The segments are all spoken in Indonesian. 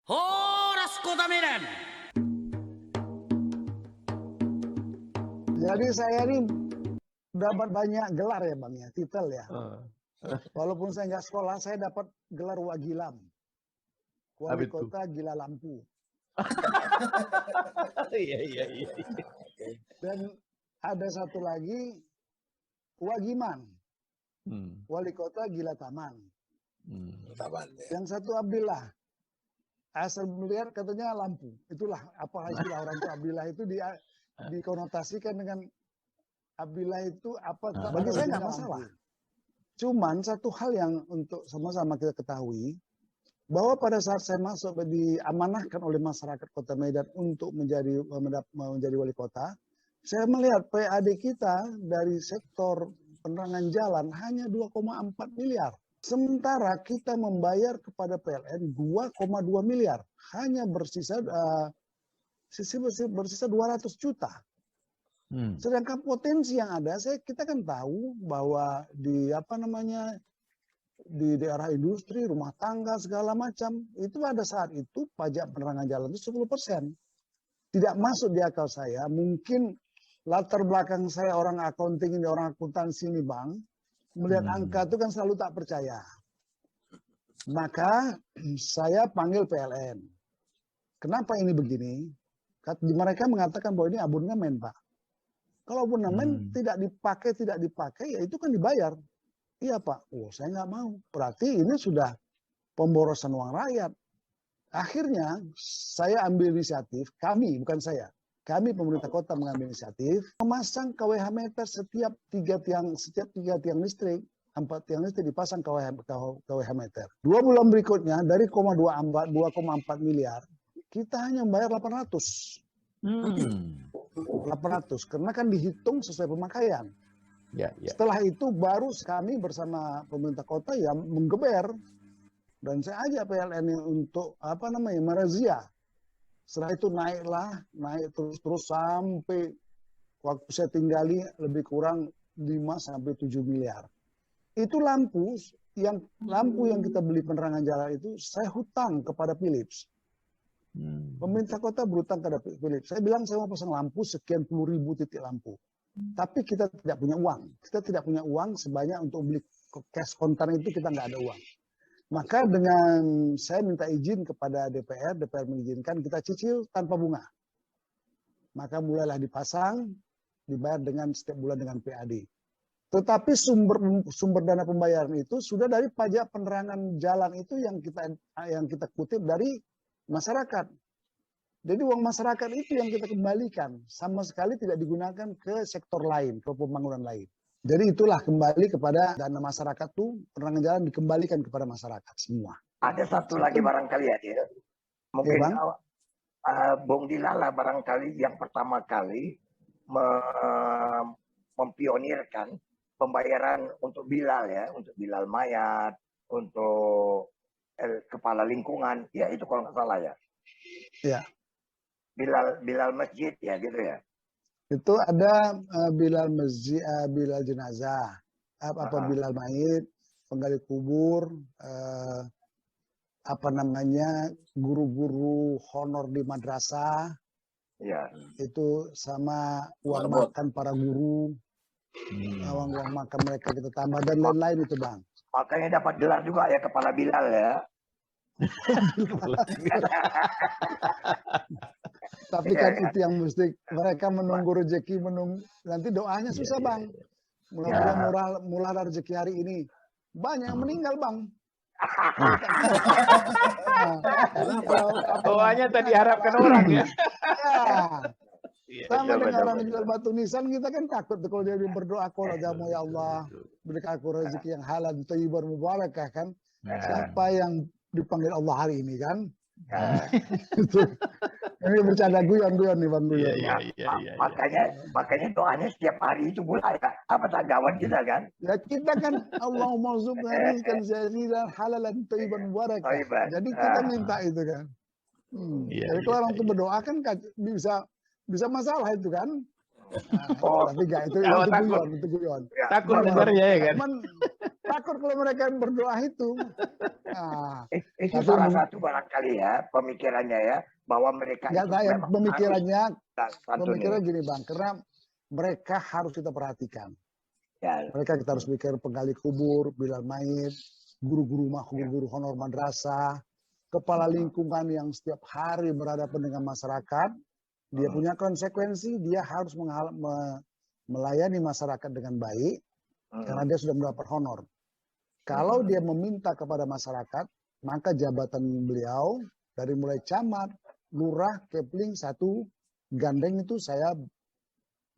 Horas Kota Medan. Jadi saya ini dapat banyak gelar ya Bang ya, titel ya. Walaupun saya nggak sekolah, saya dapat gelar Wagilam. Wali Kota Gila Lampu. Iya. Dan ada satu lagi, Wagiman. Wali Kota Gila Taman. Taman, ya. Yang satu Abdillah. Asal melihat katanya lampu. Itulah apa istilah orang tua Abdillah itu dikonotasikan dengan Abdillah itu apa. Bagi saya nggak masalah. Cuman satu hal yang untuk sama-sama kita ketahui, bahwa pada saat saya masuk diamanahkan oleh masyarakat Kota Medan untuk menjadi wali kota, saya melihat PAD kita dari sektor penerangan jalan hanya 2,4 miliar. Sementara kita membayar kepada PLN 2,2 miliar, hanya bersisa 200 juta. Sedangkan potensi yang ada, kita kan tahu bahwa di daerah industri, rumah tangga segala macam, itu pada saat itu pajak penerangan jalan itu 10%. Tidak masuk di akal saya. Mungkin latar belakang saya orang accounting ini, orang akuntansi ini Bang, melihat angka itu kan selalu tak percaya. Maka saya panggil PLN. Kenapa ini begini? Mereka mengatakan bahwa ini abonemen Pak. Kalau abonemen tidak dipakai, ya itu kan dibayar. Iya Pak, saya nggak mau. Berarti ini sudah pemborosan uang rakyat. Akhirnya saya ambil inisiatif, kami pemerintah kota mengambil inisiatif, memasang KWH meter setiap tiga tiang listrik, 4 tiang listrik dipasang KWH meter. 2 bulan berikutnya dari 2,4 miliar, kita hanya membayar 800. 800 karena kan dihitung sesuai pemakaian. Ya. Setelah itu baru kami bersama pemerintah kota ya menggeber, dan saya ajak PLN untuk merazia. Setelah itu naik terus sampai waktu saya tinggali lebih kurang 5-7 miliar. Itu lampu yang kita beli penerangan jalan itu saya hutang kepada Philips. Pemerintah kota berhutang kepada Philips. Saya bilang saya mau pasang lampu sekian puluh ribu titik lampu. Tapi kita tidak punya uang. Kita tidak punya uang sebanyak untuk beli cash kontan itu, kita nggak ada uang. Maka dengan saya minta izin kepada DPR mengizinkan kita cicil tanpa bunga. Maka mulailah dipasang, dibayar dengan setiap bulan dengan PAD. Tetapi sumber dana pembayaran itu sudah dari pajak penerangan jalan itu yang kita kutip dari masyarakat. Jadi uang masyarakat itu yang kita kembalikan, sama sekali tidak digunakan ke sektor lain, ke pembangunan lain. Jadi itulah kembali kepada dana masyarakat tuh, penerangan jalan dikembalikan kepada masyarakat semua. Ada satu lagi barangkali ya, Dir. Mungkin ya, Bung Dilala barangkali yang pertama kali mempionirkan pembayaran untuk Bilal ya, untuk Bilal mayat, untuk kepala lingkungan, ya itu kalau nggak salah ya. Ya. Bilal masjid ya gitu ya. Itu ada Bilal masjid, Bilal jenazah, Bilal mayit, penggali kubur, guru-guru honor di madrasah, ya. Itu sama uang makan para guru, uang makan mereka kita tambah dan lain-lain itu Bang. Makanya dapat gelar juga ya kepala Bilal ya. Tapi kan itu yang mesti mereka menunggu rezeki, nanti doanya susah Bang. Mulai rezeki hari ini banyak yang meninggal Bang. Doanya tadi harapkan orang ya. Sama dengan orang jual batu nisan, kita kan takut kalau dia berdoa kalau jamu ya Allah berikan aku rezeki yang halal, thayyiban mubarakah kan. Siapa yang dipanggil Allah hari ini kan? Ini bercanda guyon nih Bang guyon. Makanya doanya setiap hari itu mulai ya. Apa tagawan kita kan? Ya kita kan Allahumma rzuqna rizqan zazidan halalan thayyiban mubarakah. Jadi kita minta itu kan. Jadi kalau orang itu berdoa kan bisa masalah itu kan. Tapi enggak itu guyon. Takut dengarnya ya kan. takut kalau mereka berdoa itu. Nah, Itu tapi salah satu barangkali ya pemikirannya ya, bahwa mereka nggak itu saya memang pemikirannya harus santuni. gini Bang, karena mereka harus kita perhatikan. Ya, Mereka kita harus pikir penggali kubur, bilal mayit, guru-guru Ya. guru honor madrasah, kepala lingkungan yang setiap hari berhadapan dengan masyarakat, dia punya konsekuensi, dia harus melayani masyarakat dengan baik, karena dia sudah mendapat honor. Kalau dia meminta kepada masyarakat, maka jabatan beliau dari mulai camat, lurah, kepling, satu gandeng itu saya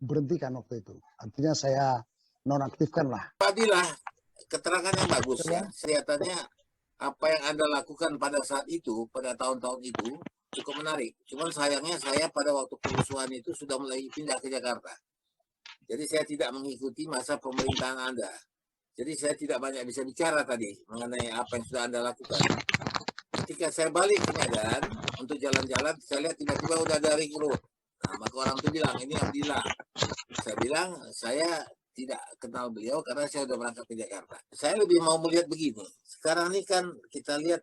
berhentikan waktu itu. Artinya saya nonaktifkan lah. Tadilah keterangan yang bagus ya. Kelihatannya apa yang Anda lakukan pada saat itu, pada tahun-tahun itu cukup menarik. Cuman sayangnya saya pada waktu kerusuhan itu sudah mulai pindah ke Jakarta. Jadi saya tidak mengikuti masa pemerintahan Anda. Jadi saya tidak banyak bisa bicara tadi mengenai apa yang sudah Anda lakukan. Ketika saya balik ke Medan untuk jalan-jalan, saya lihat tiba-tiba udah ada ring road. Nah, maka orang itu bilang, ini Abdillah. Saya bilang, saya tidak kenal beliau karena saya sudah berangkat ke Jakarta. Saya lebih mau melihat begini. Sekarang ini kan kita lihat,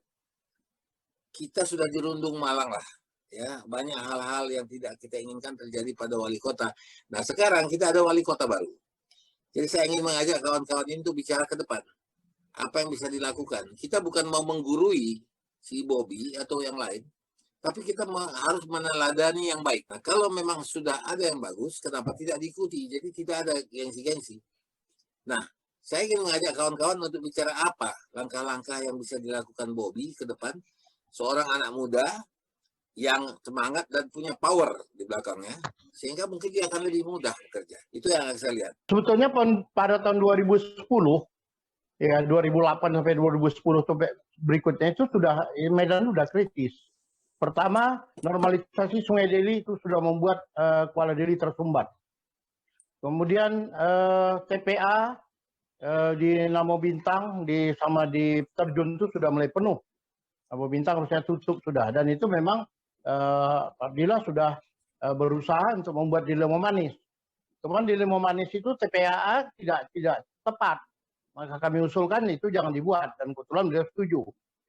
kita sudah dirundung malang lah. Ya, banyak hal-hal yang tidak kita inginkan terjadi pada wali kota. Nah, sekarang kita ada wali kota baru. Jadi saya ingin mengajak kawan-kawan ini untuk bicara ke depan. Apa yang bisa dilakukan. Kita bukan mau menggurui si Bobby atau yang lain, tapi kita harus meneladani yang baik. Nah, kalau memang sudah ada yang bagus, kenapa tidak diikuti? Jadi tidak ada gengsi-gengsi. Nah, saya ingin mengajak kawan-kawan untuk bicara apa langkah-langkah yang bisa dilakukan Bobby ke depan. Seorang anak muda yang semangat dan punya power di belakangnya, sehingga mungkin dia akan lebih mudah bekerja. Itu yang saya lihat. Sebetulnya pada tahun 2010, ya 2008 sampai 2010 sampai berikutnya itu sudah Medan sudah kritis. Pertama, normalisasi Sungai Deli itu sudah membuat Kuala Deli tersumbat. Kemudian TPA di Namo Bintang sama di Terjun itu sudah mulai penuh. Namo Bintang harusnya tutup sudah, dan itu memang Abdillah sudah berusaha untuk membuat di Lemo Manis. Kemudian di Lemo Manis itu TPA tidak tepat. Maka kami usulkan itu jangan dibuat, dan kebetulan beliau setuju.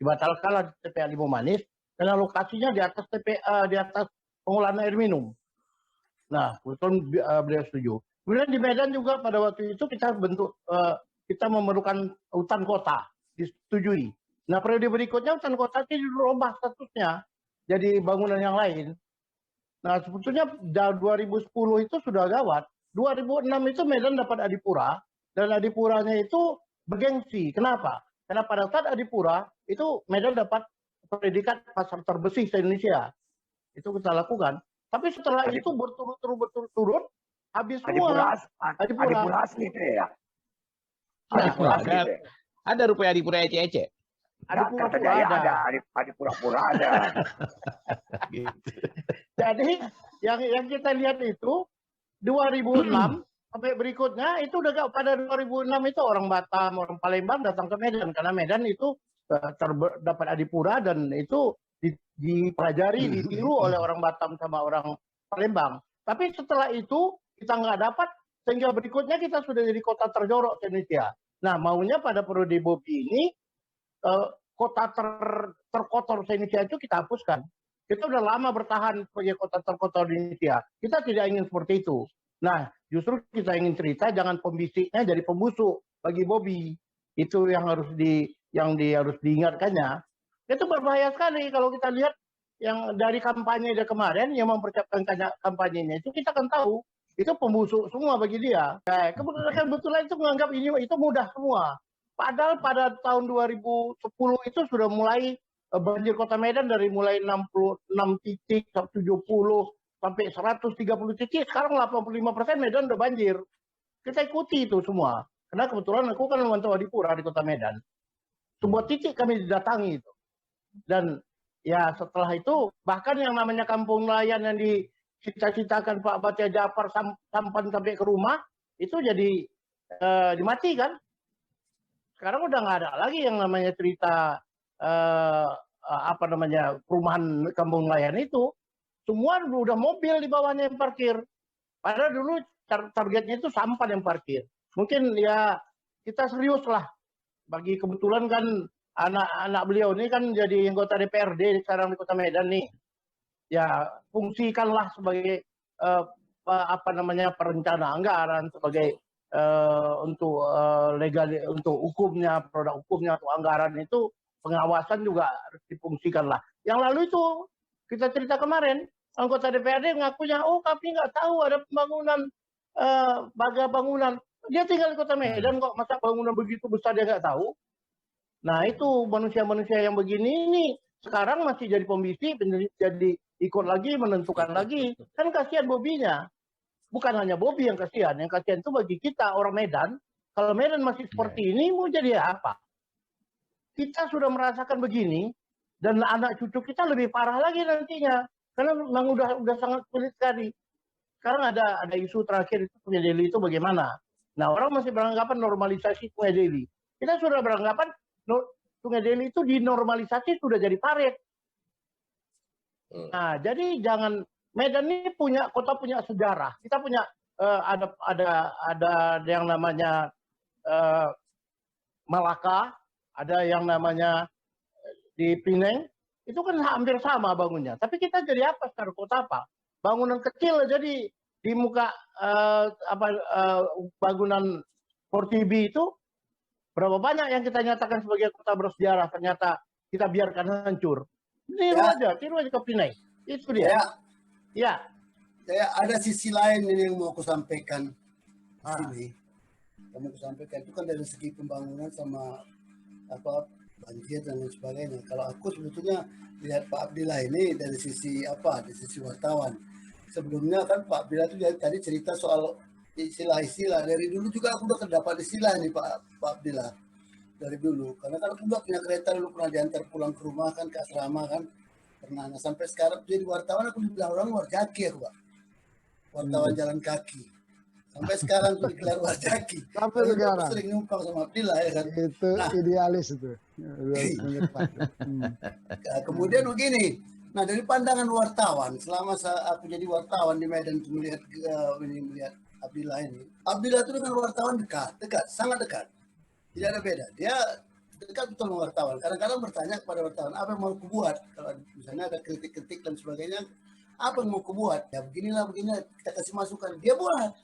Dibatalkanlah TPA Lemo Manis karena lokasinya di atas TPA, di atas pengolahan air minum. Nah, kebetulan beliau setuju. Kemudian di Medan juga pada waktu itu kita kita memerlukan hutan kota, disetujui. Nah, periode berikutnya hutan kota itu dirubah statusnya jadi bangunan yang lain. Nah, sebetulnya 2010 itu sudah gawat. 2006 itu Medan dapat Adipura, dan Adipuranya itu bergengsi. Kenapa? Karena pada saat Adipura itu Medan dapat predikat pasar terbesar se-Indonesia. Itu kita lakukan. Tapi setelah itu berturut-turut habis semua. Adipura asli itu ya. Adipura asli. Ada rupanya Adipura ece-ece. Katanya ada. Adipura ada. Jadi yang kita lihat itu 2006 sampai berikutnya itu udah pada 2006 itu orang Batam, orang Palembang datang ke Medan karena Medan itu dapat Adipura, dan itu dipelajari, ditiru oleh orang Batam sama orang Palembang. Tapi setelah itu kita nggak dapat, sehingga berikutnya kita sudah jadi kota terjorok di Indonesia. Nah, maunya pada periode Bobby ini kota terkotor di Indonesia itu kita hapuskan. Kita udah lama bertahan sebagai kota terkotor di Indonesia. Kita tidak ingin seperti itu. Nah, justru kita ingin cerita jangan pembisiknya jadi pembusuk bagi Bobby. Itu yang harus harus diingatkannya. Itu berbahaya sekali kalau kita lihat yang dari kampanye dia kemarin yang mempersiapkan kampanyenya itu kita kan tahu itu pembusuk semua bagi dia. Kebetulan itu menganggap ini itu mudah semua. Padahal pada tahun 2010 itu sudah mulai banjir kota Medan dari mulai 66 titik, 70 sampai 130 titik, sekarang 85% Medan udah banjir. Kita ikuti itu semua. Karena kebetulan aku kan memantau Adipura di kota Medan. Sebuah titik kami didatangi itu. Dan ya setelah itu bahkan yang namanya kampung nelayan yang dicita-citakan Pak Batia Jafar sampan sampai ke rumah itu jadi dimatikan. Sekarang udah nggak ada lagi yang namanya cerita perumahan kampung nelayan itu. Semua udah mobil di bawahnya yang parkir. Padahal dulu targetnya itu sampan yang parkir. Mungkin ya kita serius lah bagi kebetulan kan anak-anak beliau ini kan jadi anggota DPRD sekarang di Kota Medan nih. Ya, fungsikanlah sebagai apa namanya perencana anggaran, sebagai untuk legal, untuk hukumnya, produk hukumnya, untuk anggaran itu pengawasan juga harus difungsikan lah. Yang lalu itu kita cerita kemarin, anggota DPRD ngakunya, oh kami nggak tahu ada pembangunan baga bangunan. Dia tinggal di Kota Medan kok, masa bangunan begitu besar dia nggak tahu. Nah itu manusia-manusia yang begini ini sekarang masih jadi pembisik, jadi ikut lagi, menentukan lagi. Kan kasihan Bobinya. Bukan hanya Bobi yang kasihan itu bagi kita orang Medan. Kalau Medan masih seperti ini, mau jadi apa? Kita sudah merasakan begini, dan anak cucu kita lebih parah lagi nantinya. Karena memang udah sangat sulit sekali. Sekarang ada isu terakhir itu Sungai Deli itu bagaimana? Nah orang masih beranggapan normalisasi Sungai Deli. Kita sudah beranggapan Sungai Deli itu dinormalisasi sudah jadi parit. Nah jadi jangan, Medan ini kota punya sejarah. Kita punya ada yang namanya Malaka, ada yang namanya di Pineng. Itu kan hampir sama bangunnya. Tapi kita jadi apa sekarang, kota apa? Bangunan kecil jadi di muka bangunan 4TB itu berapa banyak yang kita nyatakan sebagai kota bersejarah ternyata kita biarkan hancur. Tiru aja ke Pineng. Itu dia. Ya. Saya ada sisi lain ini yang mau aku sampaikan. Ini yang mau aku sampaikan itu kan dari segi pembangunan sama banjir dan lain sebagainya. Kalau aku sebetulnya lihat Pak Abdillah ini dari sisi dari sisi wartawan. Sebelumnya kan Pak Abdillah itu tadi cerita soal istilah-istilah. Dari dulu juga aku udah terdapat istilah nih Pak Abdillah. Dari dulu. Karena kan aku juga punya kereta dulu, pernah diantar pulang ke rumah kan, ke asrama kan. Pernah. Nah, sampai sekarang jadi wartawan aku dibilang orang warjaki aku Pak. Wartawan jalan kaki. Sampai sekarang aku digelar warjaki. Sampai sekarang. Aku sering numpang sama Abdillah ya kan. Itu idealis itu. Nah, kemudian begini. Nah dari pandangan wartawan, selama aku jadi wartawan di Medan melihat Abdillah ini. Abdillah itu dengan wartawan dekat, sangat dekat. Tidak ada beda. Dia dekat betul dengan wartawan. Kadang-kadang bertanya kepada wartawan, apa yang mau aku buat? Kalau misalnya ada kritik-kritik dan sebagainya, apa yang mau aku buat? Ya beginilah, kita kasih masukan. Dia buat.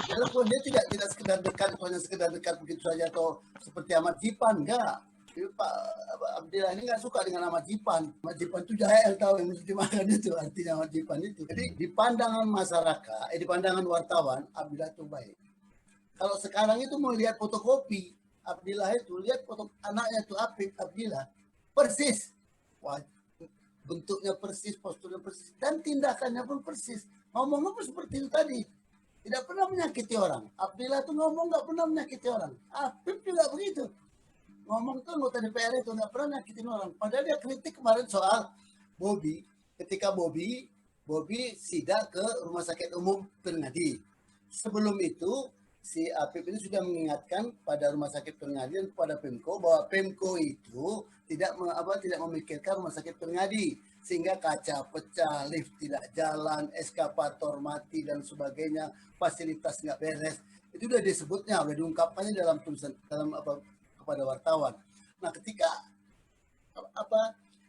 Dia tidak sekedar dekat, hanya sekedar dekat begitu saja atau seperti Ahmad Jipan, enggak. Pak Abdillah ini nggak suka dengan Ahmad Jipan. Ahmad Jipan itu jahil tahu yang mesti dimakan itu artinya Ahmad Jipan itu. Jadi di pandangan masyarakat, di pandangan wartawan, Abdillah itu baik. Kalau sekarang itu mau lihat fotokopi Abdillah itu, lihat foto anaknya itu Abdillah, persis. Wah, bentuknya persis, posturnya persis, dan tindakannya pun persis. Ngomong pun seperti itu tadi. Tidak pernah menyakiti orang. Abdillah itu ngomong nggak pernah menyakiti orang. Habib juga begitu. Ngomong tuh anggota DPR itu nggak pernah nyakitin orang. Padahal dia kritik kemarin soal Bobi. Ketika Bobi sidak ke Rumah Sakit Umum Perngadi. Sebelum itu si Apip ini sudah mengingatkan pada Rumah Sakit Perngadi dan kepada Pemko bahwa Pemko itu tidak memikirkan Rumah Sakit Perngadi sehingga kaca pecah, lift tidak jalan, eskavator mati dan sebagainya, fasilitas nggak beres. Itu sudah disebutnya, sudah diungkapkannya dalam tulisan kepada wartawan. Nah, ketika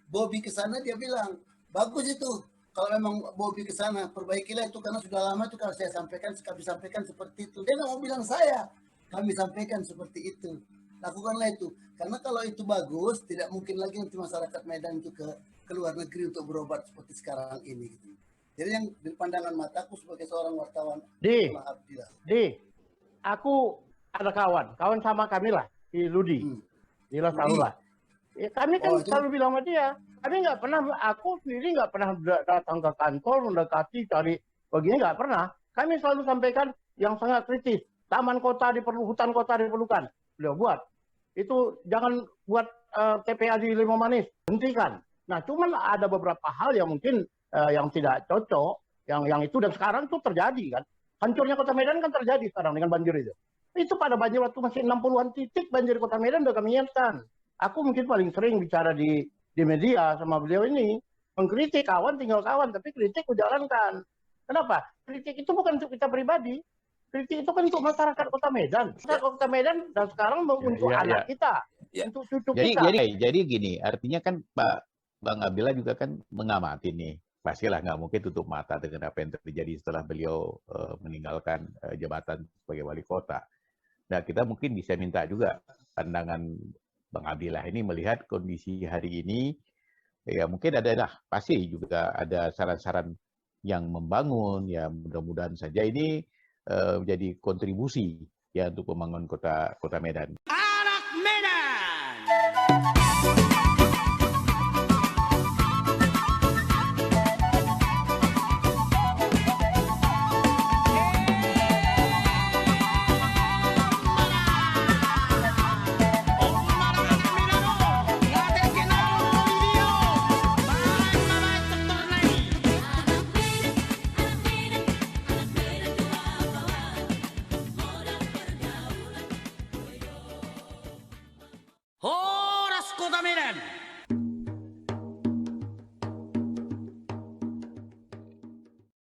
Bobi ke sana dia bilang, bagus itu. Kalau memang Bobi ke sana, perbaikilah itu karena sudah lama itu kalau kami sampaikan seperti itu. Dia nggak mau bilang saya, kami sampaikan seperti itu. Lakukanlah itu. Karena kalau itu bagus, tidak mungkin lagi nanti masyarakat Medan itu ke luar negeri untuk berobat seperti sekarang ini. Gitu. Jadi yang di pandangan mataku sebagai seorang wartawan, aku ada kawan sama kami lah. Di Ludi, Jelas tahu lah. Ya, kami kan selalu bilang sama dia, kami nggak pernah, aku sendiri nggak pernah datang ke kantor mendekati cari begini, nggak pernah. Kami selalu sampaikan yang sangat kritis. Taman kota hutan kota diperlukan. Beliau buat. Itu jangan buat TPA di Limau Manis, hentikan. Nah, cuman ada beberapa hal yang mungkin yang tidak cocok, yang itu dan sekarang itu terjadi kan. Hancurnya Kota Medan kan terjadi sekarang dengan banjir itu. Itu pada banjir waktu masih 60-an titik banjir Kota Medan udah kami ingatkan. Aku mungkin paling sering bicara di media sama beliau ini. Mengkritik kawan tinggal kawan, tapi kritik ujalankan. Kenapa? Kritik itu bukan untuk kita pribadi. Kritik itu kan untuk masyarakat Kota Medan. Masyarakat Kota Medan dan sekarang untuk anak kita, Ya. untuk cucu Jadi, kita. jadi gini, artinya kan Bang Abdillah juga kan mengamati nih. Pastilah nggak mungkin tutup mata dengan apa yang terjadi setelah beliau meninggalkan jabatan sebagai wali kota. Nah, kita mungkin bisa minta juga pandangan Bang Abdillah ini melihat kondisi hari ini. Ya mungkin pasti juga ada saran-saran yang membangun. Ya mudah-mudahan saja ini menjadi kontribusi ya untuk membangun kota Medan. Anak Medan.